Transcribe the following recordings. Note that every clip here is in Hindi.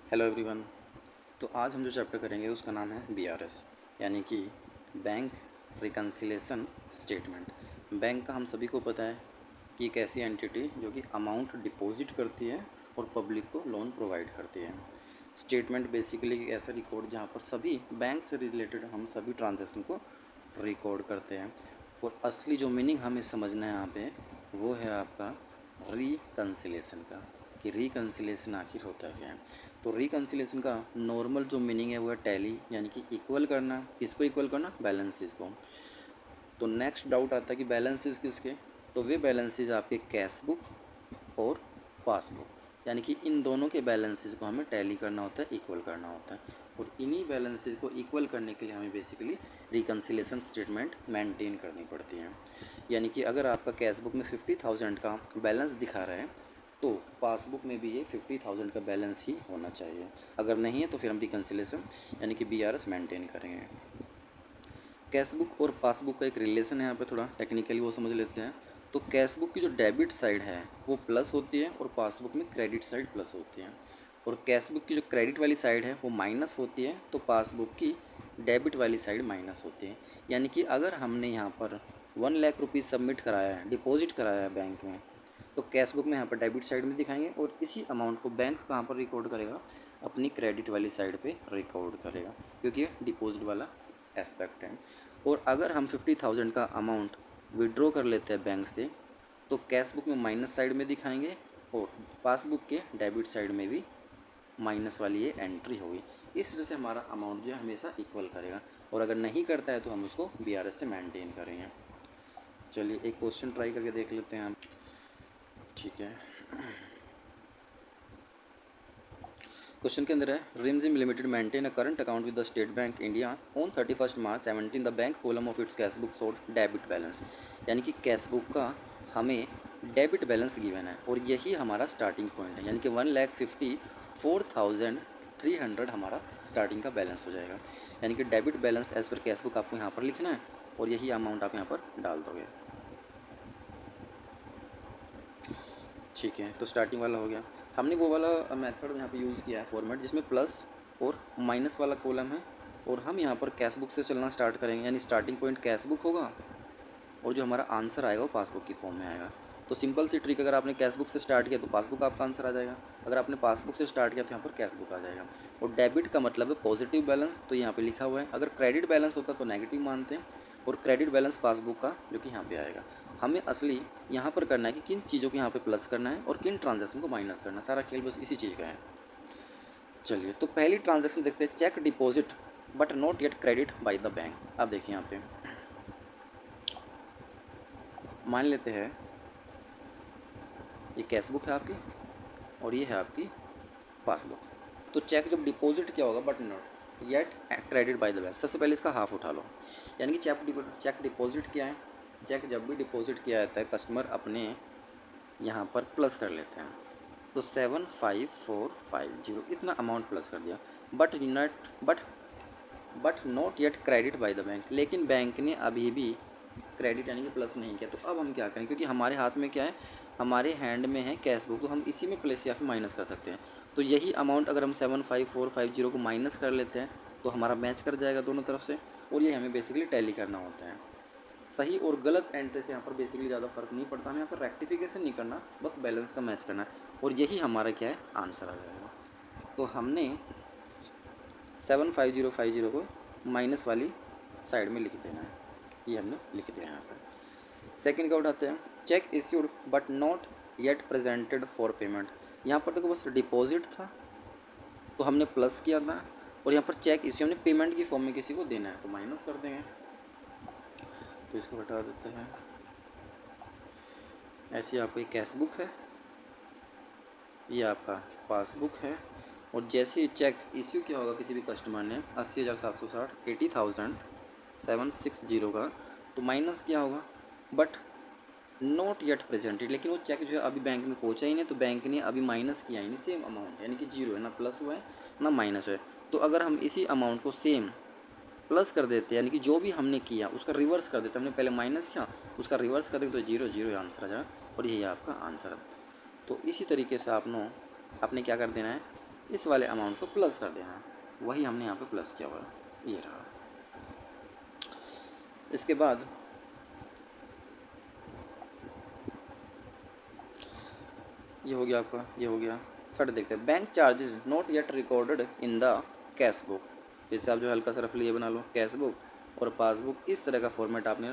Hello everyone. तो आज हम जो चैप्टर करेंगे उसका नाम है बीआरएस, यानी कि बैंक रिकन्सिलेशन स्टेटमेंट। बैंक का हम सभी को पता है कि एक ऐसी एंटिटी जो कि अमाउंट डिपॉजिट करती है और पब्लिक को लोन प्रोवाइड करती है। स्टेटमेंट बेसिकली एक ऐसा रिकॉर्ड जहाँ पर सभी बैंक से रिलेटेड हम सभी ट्रांजैक्शन को रिकॉर्ड करते हैं। और असली जो मीनिंग हमें समझना है यहाँ पे वो है आपका रिकन्सिलेशन का, कि रिकन्सिलेशन आखिर होता क्या है। तो रिकन्सिलेशन का नॉर्मल जो मीनिंग है वो है टैली, यानी कि इक्वल करना। किसको इक्वल करना? बैलेंसेस को। तो नेक्स्ट डाउट आता है कि बैलेंसेस किसके? तो वे बैलेंसेस आपके कैश बुक और पासबुक, यानी कि इन दोनों के बैलेंसेस को हमें टैली करना होता है, इक्वल करना होता है। और इन्हीं बैलेंसेस को इक्वल करने के लिए हमें बेसिकली रिकन्सिलेशन स्टेटमेंट मेंटेन करनी पड़ती है। यानी कि अगर आपका कैश बुक में 50,000 का बैलेंस दिखा रहा है तो पासबुक में भी ये 50,000 का बैलेंस ही होना चाहिए। अगर नहीं है तो फिर हम रिकन्सिलेशन यानी कि बीआरएस मेंटेन करेंगे। कैश बुक और पासबुक का एक रिलेशन है यहाँ पे, थोड़ा टेक्निकली वो समझ लेते हैं। तो कैश बुक की जो डेबिट साइड है वो प्लस होती है और पासबुक में क्रेडिट साइड प्लस होती है। और कैश बुक की जो क्रेडिट वाली साइड है वो माइनस होती है, तो पासबुक की डेबिट वाली साइड माइनस होती है। यानी कि अगर हमने यहाँ पर 1,00,000 रुपीज़ सबमिट कराया है, डिपॉजिट कराया है बैंक में, तो कैश बुक में यहाँ पर डेबिट साइड में दिखाएंगे और इसी अमाउंट को बैंक कहाँ पर रिकॉर्ड करेगा? अपनी क्रेडिट वाली साइड पे रिकॉर्ड करेगा, क्योंकि ये डिपॉजिट वाला एस्पेक्ट है। और अगर हम 50,000 का अमाउंट विड्रॉ कर लेते हैं बैंक से, तो कैश बुक में माइनस साइड में दिखाएंगे और पासबुक के डेबिट साइड में भी माइनस वाली ये एंट्री होगी। इस वजह से हमारा अमाउंट जो है हमेशा इक्वल करेगा। और अगर नहीं करता है तो हम उसको बीआरएस से मेंटेन करेंगे। चलिए एक क्वेश्चन ट्राई करके देख लेते हैं हम। ठीक है, क्वेश्चन के अंदर है Rimjhim limited maintain a current account with the State Bank India on 31 March 17 the bank column of its cash book showed debit balance. यानी कि कैश बुक का हमें डेबिट बैलेंस गिवन है और यही हमारा स्टार्टिंग पॉइंट है, यानी कि 1,54,300 हमारा स्टार्टिंग का बैलेंस हो जाएगा। यानी कि debit balance as per cash book आपको यहाँ पर लिखना है और यही अमाउंट आप यहाँ पर डाल दोगे। ठीक है, तो स्टार्टिंग वाला हो गया। हमने वो वाला मेथड यहाँ पे यूज़ किया है फॉर्मेट जिसमें प्लस और माइनस वाला कॉलम है। और हम यहाँ पर कैश बुक से चलना स्टार्ट करेंगे, यानी स्टार्टिंग पॉइंट कैश बुक होगा और जो हमारा आंसर आएगा वो पासबुक की फॉर्म में आएगा। तो सिंपल सी ट्रिक, अगर आपने कैश बुक से स्टार्ट किया तो पासबुक आपका आंसर आ जाएगा, अगर आपने पासबुक से स्टार्ट किया तो यहाँ पर कैश बुक आ जाएगा। और डेबिट का मतलब है पॉजिटिव बैलेंस, तो यहाँ पे लिखा हुआ है। अगर क्रेडिट बैलेंस होता तो नेगेटिव मानते हैं, और क्रेडिट बैलेंस पासबुक का जो कि यहाँ पे आएगा। हमें असली यहाँ पर करना है कि किन चीज़ों को यहाँ पे प्लस करना है और किन ट्रांजैक्शन को माइनस करना है। सारा खेल बस इसी चीज़ का है। चलिए, तो पहली ट्रांजैक्शन देखते हैं, cheque deposit but not yet credit by the bank. अब देखिए यहाँ पे मान लेते हैं ये कैश बुक है आपकी और ये है आपकी पासबुक। तो चेक जब डिपॉजिट किया होगा but not yet credit by the bank, सबसे पहले इसका हाफ उठा लो। यानी कि चेक डिपॉजिट किया है। चेक जब भी डिपॉजिट किया जाता है कस्टमर अपने यहाँ पर प्लस कर लेते हैं। तो 75450 इतना अमाउंट प्लस कर दिया। But not yet credit by the bank, लेकिन बैंक ने अभी भी क्रेडिट यानी कि प्लस नहीं किया। तो अब हम क्या करें, क्योंकि हमारे हाथ में क्या है, हमारे हैंड में है कैश बुक, तो हम इसी में प्लस या फिर माइनस कर सकते हैं। तो यही अमाउंट अगर हम 75450 को माइनस कर लेते हैं तो हमारा मैच कर जाएगा दोनों तरफ से, और ये हमें बेसिकली टैली करना होता है। सही और गलत एंट्री से यहाँ पर बेसिकली ज़्यादा फर्क नहीं पड़ता, हमें यहाँ पर रेक्टिफिकेशन नहीं करना, बस बैलेंस का मैच करना है, और यही हमारा क्या है, आंसर आ जाएगा। तो हमने 75050 को माइनस वाली साइड में लिख देना है, ये हमने लिख दिया यहाँ पर। सेकंड का उठाते हैं, check issued but not yet presented for payment. यहाँ पर देखो बस डिपॉजिट था तो हमने प्लस किया था, और यहाँ पर चेक इश्यू हमने पेमेंट की फॉर्म में किसी को देना है तो माइनस कर देंगे। तो इसको हटा देते हैं। ऐसी आपकी कैश बुक है, ये आपका पासबुक है, और जैसे ही चेक इश्यू किया होगा किसी भी कस्टमर ने 80,760 80,760 का, तो माइनस क्या होगा, बट नॉट येट प्रेजेंटेड, लेकिन वो चेक जो है अभी बैंक में पहुंचा ही नहीं, तो बैंक ने अभी माइनस किया ही नहीं सेम अमाउंट, यानी कि जीरो है, ना प्लस हुआ है ना माइनस है। तो अगर हम इसी अमाउंट को सेम प्लस कर देते हैं, यानी कि जो भी हमने किया उसका रिवर्स कर देते, हमने पहले माइनस किया उसका रिवर्स कर देंगे तो जीरो जीरो आंसर आ जाएगा, और यही आपका आंसर है। तो इसी तरीके से आपने क्या कर देना है, इस वाले अमाउंट को प्लस कर देना, वही हमने यहाँ पे प्लस किया हुआ है, ये रहा। इसके बाद ये हो गया आपका, ये हो गया। थर्ड देखते हैं, bank charges not yet recorded in the cash book. फिर से आप जो हल्का सा रफली ये बना लो, कैश बुक और पासबुक इस तरह का फॉर्मेट आपने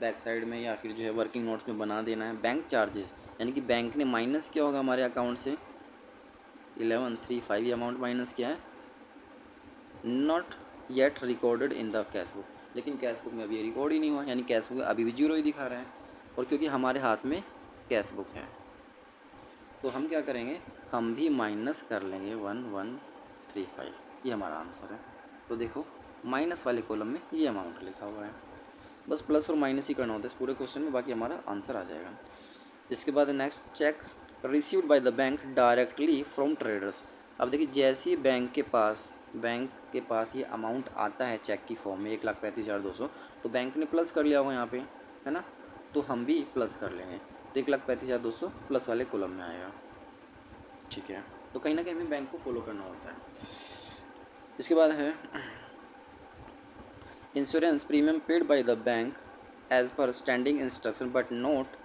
बैक साइड में या फिर जो है वर्किंग नोट्स में बना देना है। बैंक चार्जेस यानी कि बैंक ने माइनस किया होगा हमारे अकाउंट से 1135 ये अमाउंट माइनस किया है, not yet recorded in the cash book, लेकिन कैश बुक में अभी रिकॉर्ड ही नहीं हुआ, यानी कैश बुक अभी भी जीरो ही दिखा रहा है। और क्योंकि हमारे हाथ में कैश बुक है तो हम क्या करेंगे, हम भी माइनस कर लेंगे 1135, ये हमारा आंसर है। तो देखो माइनस वाले कॉलम में ये अमाउंट लिखा हुआ है, बस प्लस और माइनस ही करना होता है इस पूरे क्वेश्चन में, बाकी हमारा आंसर आ जाएगा। इसके बाद next, check received by the bank directly from traders. अब देखिए जैसे ही बैंक के पास ये अमाउंट आता है चेक की फॉर्म में 1,35,200, तो बैंक ने प्लस कर लिया होगा यहाँ पे, है ना, तो हम भी प्लस कर लेंगे, तो 1,35,200 प्लस वाले कॉलम में आएगा। ठीक है, तो कहीं ना कहीं हमें बैंक को फॉलो करना होता है। इसके बाद है insurance premium paid by the bank as per standing instruction but not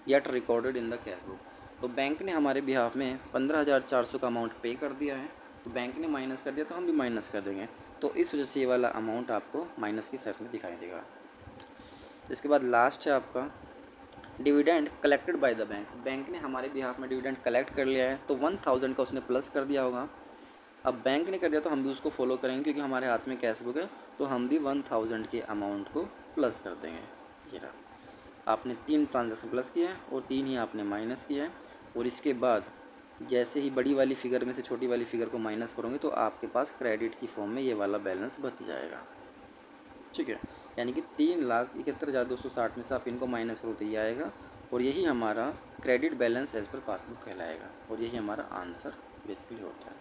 yet recorded in the cash book. तो बैंक ने हमारे बिहाफ में 15,400 का अमाउंट पे कर दिया है, तो बैंक ने माइनस कर दिया तो हम भी माइनस कर देंगे, तो इस वजह से ये वाला अमाउंट आपको माइनस की साइड में दिखाई देगा। इसके बाद लास्ट है आपका dividend collected by the bank. Bank ने हमारे बिहाफ में डिविडेंड कलेक्ट कर लिया है, तो 1,000 का उसने प्लस कर दिया होगा। अब बैंक ने कर दिया तो हम भी उसको फॉलो करेंगे, क्योंकि हमारे हाथ में कैश बुक है, तो हम भी 1,000 के अमाउंट को प्लस कर देंगे। ये रहा, आपने 3 ट्रांजेक्शन प्लस किया है और 3 ही आपने माइनस किया है। और इसके बाद जैसे ही बड़ी वाली फिगर में से छोटी वाली फिगर को माइनस करोगे तो आपके पास क्रेडिट की फॉर्म में ये वाला बैलेंस बच जाएगा। ठीक है, यानी कि 3,71,260 में से आप इनको माइनस करो तो ये आएगा, और यही हमारा credit balance as per passbook कहलाएगा, और यही हमारा आंसर बेसिकली होता है।